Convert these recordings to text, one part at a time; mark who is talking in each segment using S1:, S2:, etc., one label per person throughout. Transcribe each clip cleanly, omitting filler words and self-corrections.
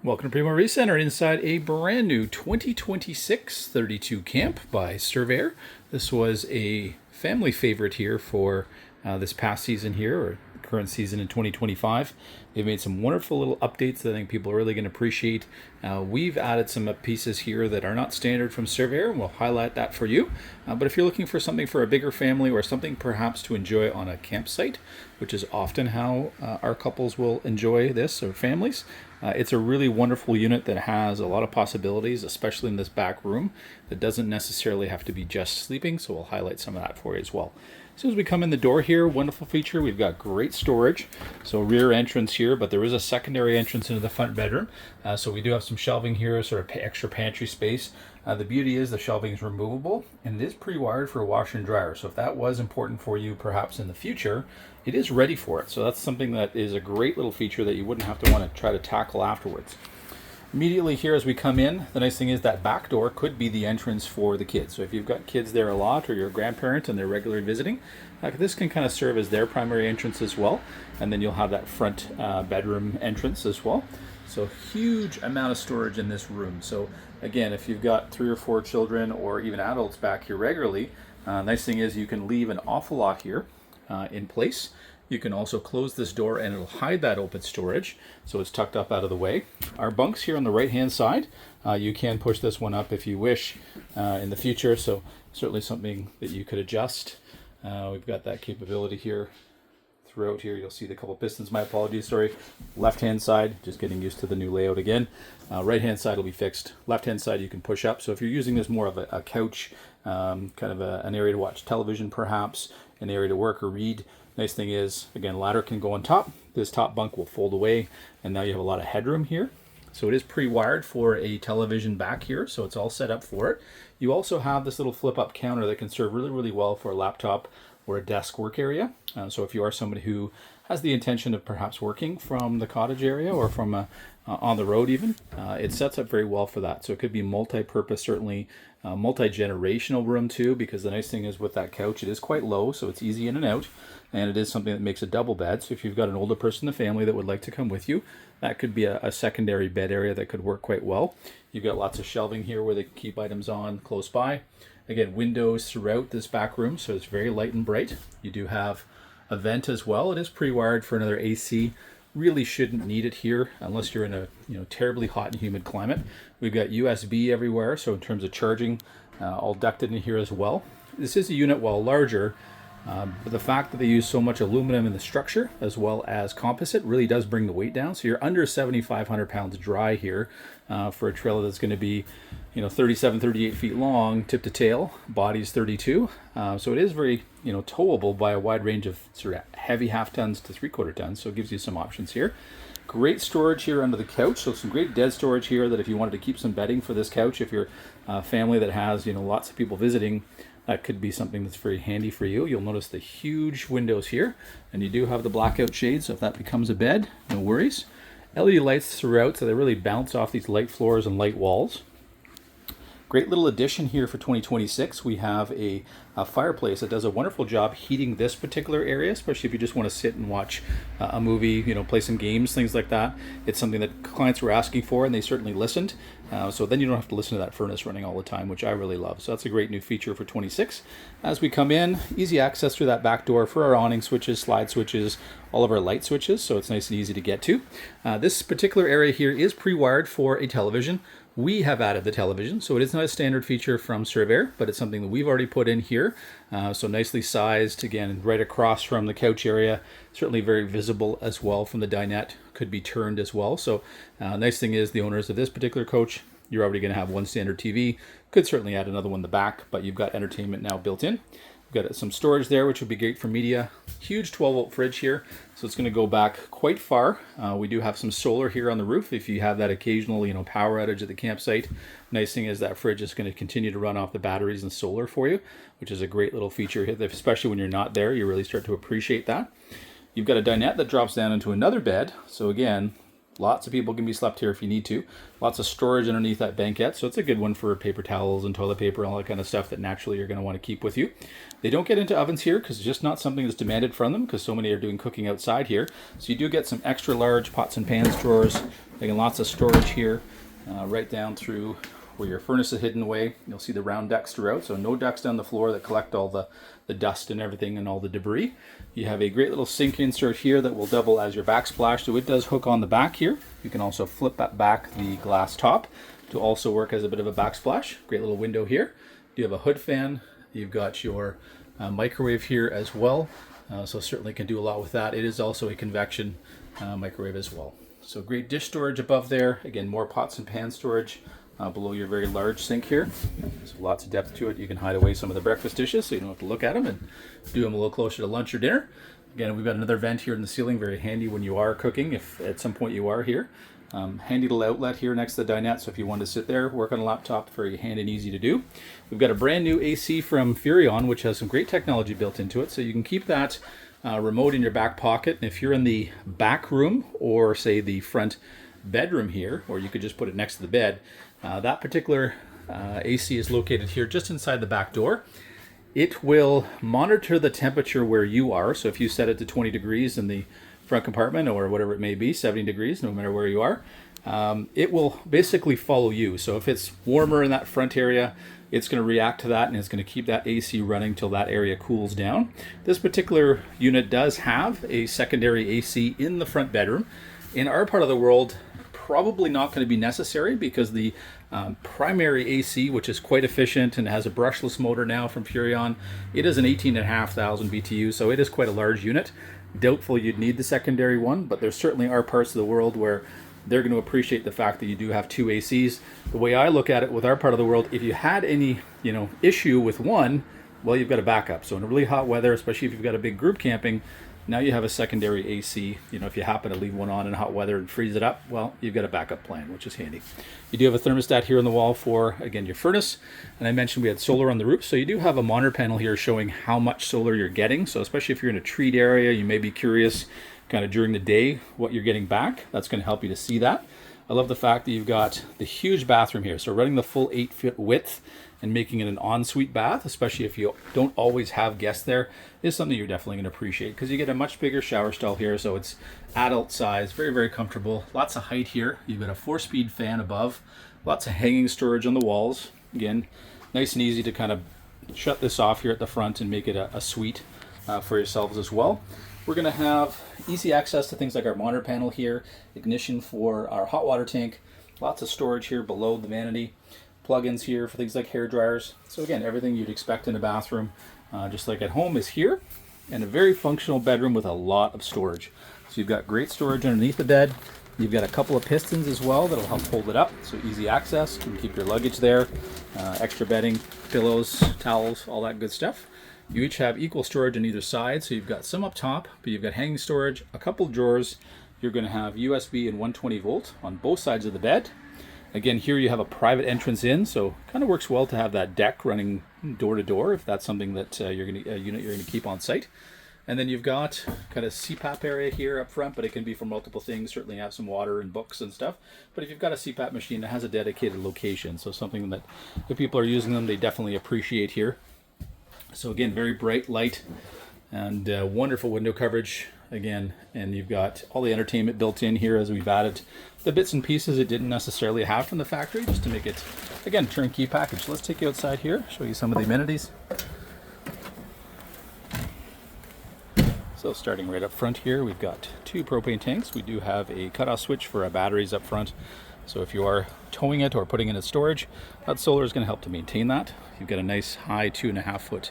S1: Welcome to Primo RV Center inside a brand new 2026 32 camp by Surveyor. This was a family favorite here for this past season here, or current season in 2025. They've made some wonderful little updates that I think people are really going to appreciate. We've added some pieces here that are not standard from Surveyor, and we'll highlight that for you. But if you're looking for something for a bigger family or something perhaps to enjoy on a campsite, which is often how our couples will enjoy this, or families, it's a really wonderful unit that has a lot of possibilities, especially in this back room, that doesn't necessarily have to be just sleeping, so we'll highlight some of that for you as well. As soon as we come in the door here, wonderful feature, we've got great storage. So rear entrance here, but there is a secondary entrance into the front bedroom. So we do have some shelving here, sort of extra pantry space. The beauty is the shelving is removable, and it is pre-wired for a washer and dryer. So if that was important for you perhaps in the future, it is ready for it. So that's something that is a great little feature that you wouldn't have to want to try to tackle afterwards. Immediately here as we come in, the nice thing is that back door could be the entrance for the kids. So if you've got kids there a lot, or you're a grandparent and they're regularly visiting, this can kind of serve as their primary entrance as well. And then you'll have that front bedroom entrance as well. So huge amount of storage in this room. So again, if you've got 3 or 4 children or even adults back here regularly, nice thing is you can leave an awful lot here in place. You can also close this door and it'll hide that open storage, so it's tucked up out of the way. Our bunks here on the right hand side, you can push this one up if you wish in the future, so certainly something that you could adjust. We've got that capability here. Throughout here you'll see the couple pistons. My apologies, sorry. Left hand side, just getting used to the new layout again. Right hand side will be fixed. Left hand side you can push up, so if you're using this more of a couch, kind of an area to watch television perhaps, an area to work or read, nice thing is, again, ladder can go on top. This top bunk will fold away, and now you have a lot of headroom here. So it is pre-wired for a television back here, so it's all set up for it. You also have this little flip-up counter that can serve really, really well for a laptop or a desk work area. So if you are somebody who has the intention of perhaps working from the cottage area or from on the road even, it sets up very well for that. So it could be multi-purpose, certainly multi-generational room too, because the nice thing is with that couch, it is quite low, so it's easy in and out, and it is something that makes a double bed. So if you've got an older person in the family that would like to come with you, that could be a secondary bed area that could work quite well. You've got lots of shelving here where they can keep items on close by. Again, windows throughout this back room, so it's very light and bright. You do have a vent as well. It is pre-wired for another AC. Really shouldn't need it here unless you're in a terribly hot and humid climate. We've got USB everywhere, so in terms of charging, all ducted in here as well. This is a unit, while larger, but the fact that they use so much aluminum in the structure as well as composite really does bring the weight down. So you're under 7,500 pounds dry here for a trailer that's going to be 37, 38 feet long, tip to tail. Body's 32. So it is very towable by a wide range of sort of heavy half tons to 3/4 tons. So it gives you some options here. Great storage here under the couch. So some great dead storage here that if you wanted to keep some bedding for this couch, if you're a family that has lots of people visiting, that could be something that's very handy for you. You'll notice the huge windows here, and you do have the blackout shades, so if that becomes a bed, no worries. LED lights throughout, so they really bounce off these light floors and light walls. Great little addition here for 2026. We have a fireplace that does a wonderful job heating this particular area, especially if you just want to sit and watch a movie, play some games, things like that. It's something that clients were asking for, and they certainly listened. So then you don't have to listen to that furnace running all the time, which I really love. So that's a great new feature for 26. As we come in, easy access through that back door for our awning switches, slide switches, all of our light switches, so it's nice and easy to get to. This particular area here is pre-wired for a television. We have added the television, so it is not a standard feature from Surveyor, but it's something that we've already put in here. So nicely sized, again, right across from the couch area. Certainly very visible as well from the dinette. Could be turned as well. So nice thing is the owners of this particular coach, you're already going to have one standard TV. Could certainly add another one in the back, but you've got entertainment now built in. We've got some storage there, which would be great for media. Huge 12-volt fridge here, so it's going to go back quite far. We do have some solar here on the roof if you have that occasional power outage at the campsite. Nice thing is that fridge is going to continue to run off the batteries and solar for you, which is a great little feature, especially when you're not there. You really start to appreciate that. You've got a dinette that drops down into another bed, so again, Lots of people can be slept here if you need to. Lots of storage underneath that banquette, so it's a good one for paper towels and toilet paper and all that kind of stuff that naturally you're going to want to keep with you. They don't get into ovens here because it's just not something that's demanded from them, because so many are doing cooking outside here. So you do get some extra large pots and pans drawers. Again, lots of storage here, right down through where your furnace is hidden away. You'll see the round decks throughout, so no decks down the floor that collect all the dust and everything and all the debris. You have a great little sink insert here that will double as your backsplash, so it does hook on the back here. You can also flip that back the glass top to also work as a bit of a backsplash. Great little window here. You have a hood fan. You've got your microwave here as well, so certainly can do a lot with that. It is also a convection microwave as well. So great dish storage above there. Again, more pots and pan storage below your very large sink here. So lots of depth to it. You can hide away some of the breakfast dishes so you don't have to look at them and do them a little closer to lunch or dinner. Again, we've got another vent here in the ceiling, very handy when you are cooking, if at some point you are here. Handy little outlet here next to the dinette, so if you want to sit there, work on a laptop, very handy and easy to do. We've got a brand new AC from Furrion, which has some great technology built into it, so you can keep that remote in your back pocket. And if you're in the back room or say the front bedroom here, or you could just put it next to the bed, that particular AC is located here just inside the back door. It will monitor the temperature where you are. So if you set it to 20 degrees in the front compartment, or whatever it may be, 70 degrees, no matter where you are, it will basically follow you. So if it's warmer in that front area, it's going to react to that and it's going to keep that AC running till that area cools down. This particular unit does have a secondary AC in the front bedroom. In our part of the world, probably not going to be necessary, because the primary AC, which is quite efficient and has a brushless motor now from Furrion, it is an 18,500 BTU, so it is quite a large unit. Doubtful you'd need the secondary one, but there certainly are parts of the world where they're going to appreciate the fact that you do have two ACs. The way I look at it with our part of the world, if you had any issue with one, well, you've got a backup. So in really hot weather, especially if you've got a big group camping, now you have a secondary AC. If you happen to leave one on in hot weather and freeze it up, well, you've got a backup plan, which is handy. You do have a thermostat here on the wall for, again, your furnace. And I mentioned we had solar on the roof, so you do have a monitor panel here showing how much solar you're getting. So especially if you're in a treed area, you may be curious kind of during the day what you're getting back. That's going to help you to see that. I love the fact that you've got the huge bathroom here. So running the full 8-foot width and making it an ensuite bath, especially if you don't always have guests there, is something you're definitely going to appreciate, because you get a much bigger shower stall here, so it's adult size, very, very comfortable. Lots of height here. You've got a 4-speed fan above, lots of hanging storage on the walls. Again, nice and easy to kind of shut this off here at the front and make it a suite for yourselves as well. We're going to have easy access to things like our monitor panel here, ignition for our hot water tank, lots of storage here below the vanity, plugins here for things like hair dryers. So again, everything you'd expect in a bathroom, just like at home, is here, and a very functional bedroom with a lot of storage. So you've got great storage underneath the bed. You've got a couple of pistons as well that'll help hold it up, so easy access. You can keep your luggage there, extra bedding, pillows, towels, all that good stuff. You each have equal storage on either side, so you've got some up top, but you've got hanging storage, a couple of drawers. You're going to have USB and 120 volt on both sides of the bed. Again, here you have a private entrance in, so kind of works well to have that deck running door to door if that's something that unit you're going to keep on site. And then you've got kind of CPAP area here up front, but it can be for multiple things. Certainly have some water and books and stuff. But if you've got a CPAP machine, it has a dedicated location, so something that if people are using them, they definitely appreciate here. So again, very bright light and wonderful window coverage again, and you've got all the entertainment built in here, as we've added the bits and pieces it didn't necessarily have from the factory, just to make it, again, turnkey package. Let's take you outside here, show you some of the amenities. So starting right up front here, we've got 2 propane tanks. We do have a cutoff switch for our batteries up front, so if you are towing it or putting it in storage, that solar is going to help to maintain that. You've got a nice high 2.5 foot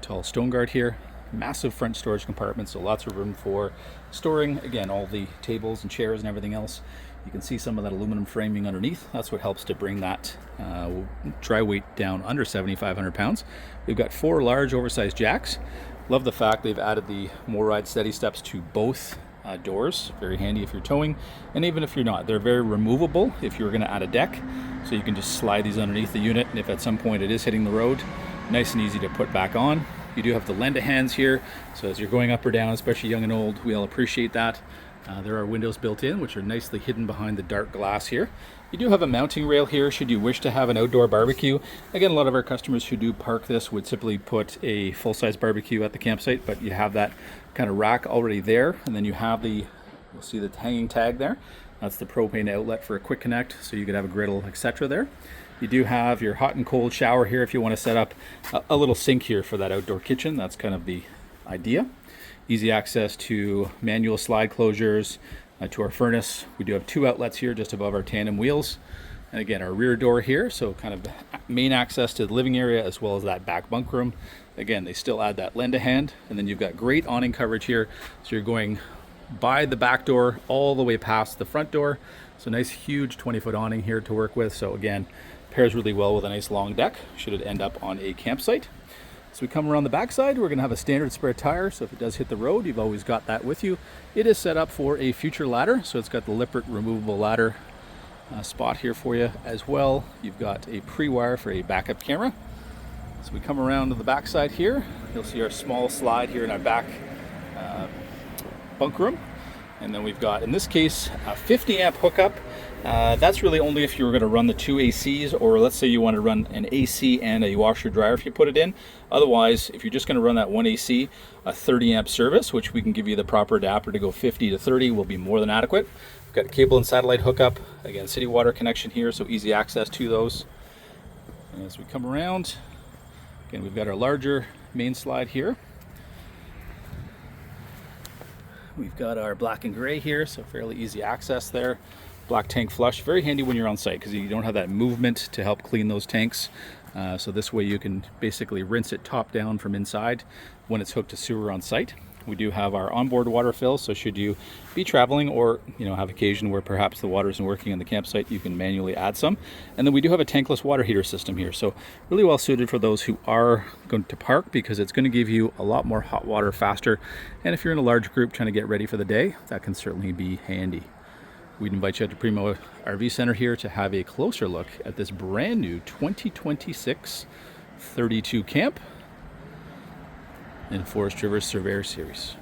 S1: tall stone guard here. Massive front storage compartment, so lots of room for storing, again, all the tables and chairs and everything else. You can see some of that aluminum framing underneath. That's what helps to bring that dry weight down under 7,500 pounds. We've got 4 large oversized jacks. Love the fact they've added the MORryde steady steps to both doors. Very handy if you're towing, and even if you're not. They're very removable if you're going to add a deck, so you can just slide these underneath the unit, and if at some point it is hitting the road, nice and easy to put back on. You do have the lend-a-hands here, so as you're going up or down, especially young and old, we all appreciate that. There are windows built in, which are nicely hidden behind the dark glass here. You do have a mounting rail here should you wish to have an outdoor barbecue. Again, a lot of our customers who do park this would simply put a full-size barbecue at the campsite, but you have that kind of rack already there, and then you have you'll see the hanging tag there. That's the propane outlet for a quick connect, so you could have a griddle, etc. there. You do have your hot and cold shower here if you want to set up a little sink here for that outdoor kitchen. That's kind of the idea. Easy access to manual slide closures, to our furnace. We do have 2 outlets here just above our tandem wheels. And again, our rear door here, so kind of main access to the living area as well as that back bunk room. Again, they still add that lend-a-hand, and then you've got great awning coverage here. So you're going by the back door all the way past the front door. So nice huge 20-foot awning here to work with. So again, pairs really well with a nice long deck should it end up on a campsite. So we come around the backside, we're going to have a standard spare tire, so if it does hit the road, you've always got that with you. It is set up for a future ladder, so it's got the Lippert removable ladder spot here for you as well. You've got a pre-wire for a backup camera. So we come around to the backside here, you'll see our small slide here in our back bunk room. And then we've got, in this case, a 50 amp hookup. That's really only if you were going to run the 2 ACs, or let's say you want to run an AC and a washer dryer if you put it in. Otherwise, if you're just going to run that 1 AC, a 30 amp service, which we can give you the proper adapter to go 50 to 30, will be more than adequate. We've got a cable and satellite hookup. Again, city water connection here, so easy access to those. And as we come around, again, we've got our larger main slide here. We've got our black and gray here, so fairly easy access there. Black tank flush, very handy when you're on site because you don't have that movement to help clean those tanks. So this way you can basically rinse it top down from inside when it's hooked to sewer on site. We do have our onboard water fill, so should you be traveling or have occasion where perhaps the water isn't working in the campsite, you can manually add some. And then we do have a tankless water heater system here, so really well suited for those who are going to park because it's going to give you a lot more hot water faster. And if you're in a large group trying to get ready for the day, that can certainly be handy. We'd invite you out to Primo RV Center here to have a closer look at this brand new 2026 32 camp in Forest River Surveyor Series.